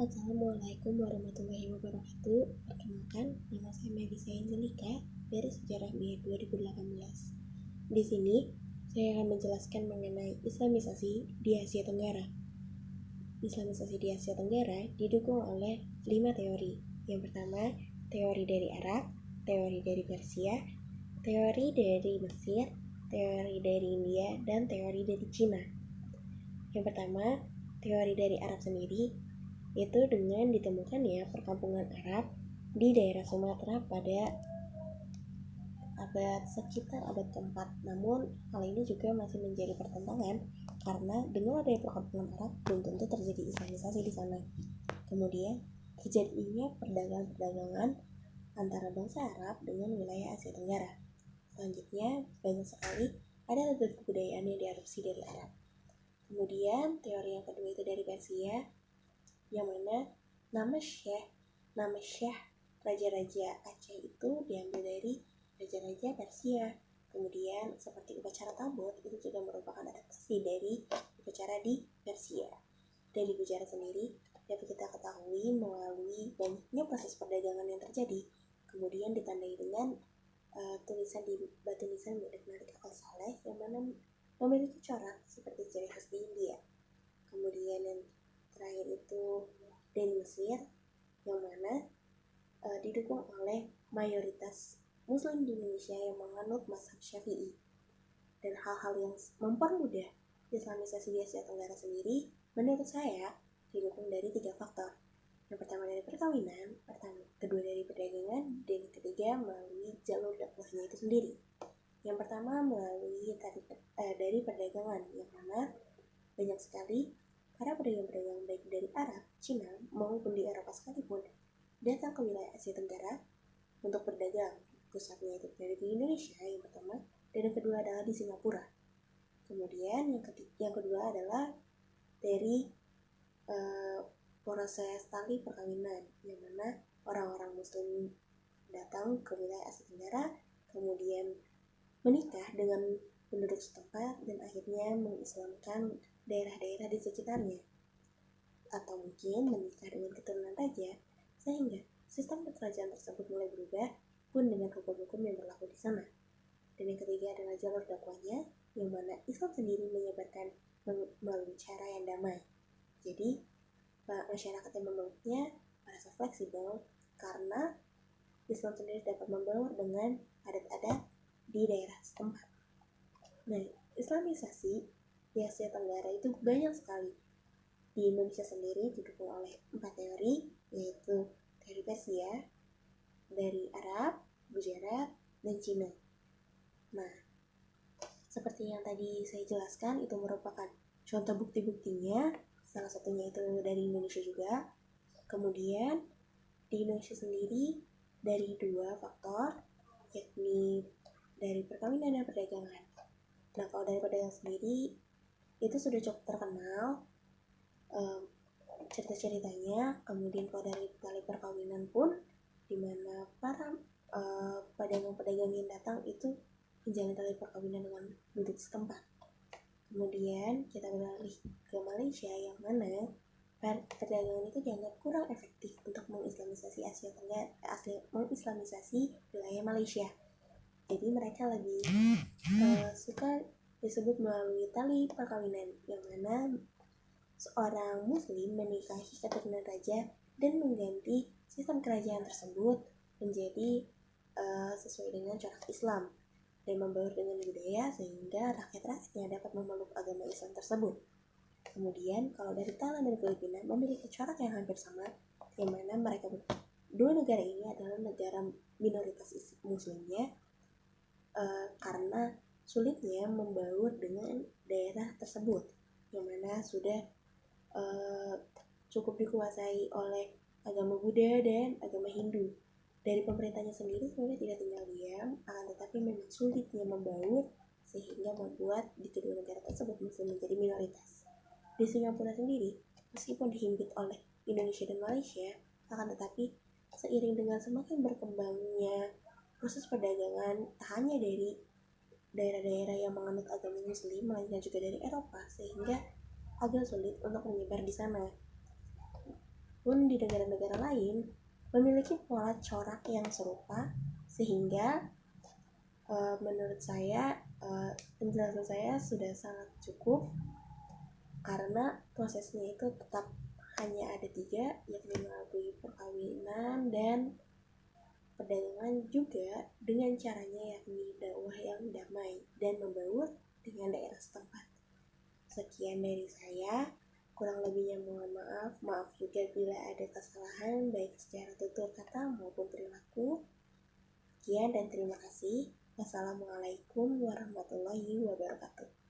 Assalamualaikum warahmatullahi wabarakatuh. Perkenalkan, nama saya Melisa Angelika dari Sejarah B 2018. Di sini, saya akan menjelaskan mengenai Islamisasi di Asia Tenggara. Islamisasi di Asia Tenggara didukung oleh 5 teori. Yang pertama, teori dari Arab, teori dari Persia, teori dari Mesir, teori dari India, dan teori dari Cina. Yang pertama, teori dari Arab sendiri itu dengan ditemukannya perkampungan Arab di daerah Sumatera pada sekitar abad ke-4. Namun, hal ini juga masih menjadi pertentangan karena dengan adanya perkampungan Arab belum tentu terjadi Islamisasi di sana. Kemudian, terjadinya perdagangan antara bangsa Arab dengan wilayah Asia Tenggara. Selanjutnya, banyak sekali ada kebudayaan yang diadopsi dari Arab. Kemudian, teori yang kedua itu dari Persia, yang mana nama Syah raja-raja Aceh itu diambil dari raja-raja Persia. Kemudian seperti upacara tabut itu juga merupakan adaptasi dari upacara di Persia. Dari Gujarat sendiri dapat kita ketahui melalui banyaknya proses perdagangan yang terjadi, kemudian ditandai dengan tulisan di batu nisan milik Malik Al-Saleh yang mana memiliki corak seperti ciri khas di India. Kemudian yang terakhir itu dari Mesir, yang mana didukung oleh mayoritas Muslim di Indonesia yang menganut mazhab Syafi'i. Dan hal-hal yang mempermudah Islamisasi di Asia Tenggara sendiri, menurut saya didukung dari 3 faktor. Yang pertama dari perkawinan, kedua dari perdagangan, dan yang ketiga melalui jalur dakwahnya itu sendiri. Yang pertama melalui dari perdagangan, yang mana banyak sekali para pedagang-pedagang baik dari Arab, Cina, maupun di Eropa sekalipun datang ke wilayah Asia Tenggara untuk berdagang. Pusatnya itu dari Indonesia yang pertama, dan yang kedua adalah di Singapura. Kemudian yang kedua adalah dari proses tali perkawinan, yang mana orang-orang Muslim datang ke wilayah Asia Tenggara, kemudian menikah dengan penduduk setempat dan akhirnya mengislamkan daerah-daerah di sekitarnya, atau mungkin menikah dengan keturunan raja, sehingga sistem kerajaan tersebut mulai berubah pun dengan hukum-hukum yang berlaku di sana. Dan yang ketiga adalah jalur dakwahnya, yang mana Islam sendiri menyebarkan melalui cara yang damai. Jadi masyarakat yang memeluknya merasa fleksibel karena Islam sendiri dapat membaur dengan adat-adat di daerah setempat. Nah, Islamisasi di Asia Tenggara itu banyak sekali. Di Indonesia sendiri didukung oleh 4 teori, yaitu teori Persia, dari Arab, Gujarat, dan Cina. Nah, seperti yang tadi saya jelaskan, itu merupakan contoh bukti-buktinya, salah satunya itu dari Indonesia juga. Kemudian, di Indonesia sendiri dari 2 faktor, yakni dari perkawinan dan perdagangan. Nah, kalau dari perdagangan sendiri, itu sudah cukup terkenal cerita-ceritanya. Kemudian kalau dari tali perkawinan pun, di mana para pedagang-pedagang yang datang itu menjalin tali perkawinan dengan penduduk setempat. Kemudian kita beralih ke Malaysia, yang mana perdagangan itu dianggap kurang efektif untuk mengislamisasi Asia Tenggara, mengislamisasi wilayah Malaysia. Jadi mereka lebih suka disebut melalui tali perkawinan, yang mana seorang muslim menikahi keturunan raja dan mengganti sistem kerajaan tersebut menjadi sesuai dengan corak Islam dan membaur dengan budaya sehingga rakyat-rakyatnya dapat memeluk agama Islam tersebut. Kemudian kalau dari Thailand dan Filipina memiliki corak yang hampir sama, yang mana mereka dua negara ini adalah negara minoritas muslimnya, karena sulitnya membaur dengan daerah tersebut, yang mana sudah cukup dikuasai oleh agama Buddha dan agama Hindu. Dari pemerintahnya sendiri sebenarnya tidak tinggal diam, akan tetapi memang sulitnya membaur sehingga membuat di kedua negara tersebut masih menjadi minoritas. Di Singapura sendiri, meskipun dihimpit oleh Indonesia dan Malaysia, akan tetapi seiring dengan semakin berkembangnya proses perdagangan tak hanya dari daerah-daerah yang menganut agama Muslim, melainkan juga dari Eropa, sehingga agak sulit untuk menyebar di sana. pun di negara-negara lain memiliki pola corak yang serupa, sehingga menurut saya penjelasan saya sudah sangat cukup, karena prosesnya itu tetap hanya ada 3, yakni melalui perkawinan dan perdagangan, juga dengan caranya yakni dakwah yang damai dan membaur dengan daerah setempat. Sekian dari saya, kurang lebihnya mohon maaf. Maaf juga bila ada kesalahan baik secara tutur kata maupun perilaku. Sekian dan terima kasih. Wassalamualaikum warahmatullahi wabarakatuh.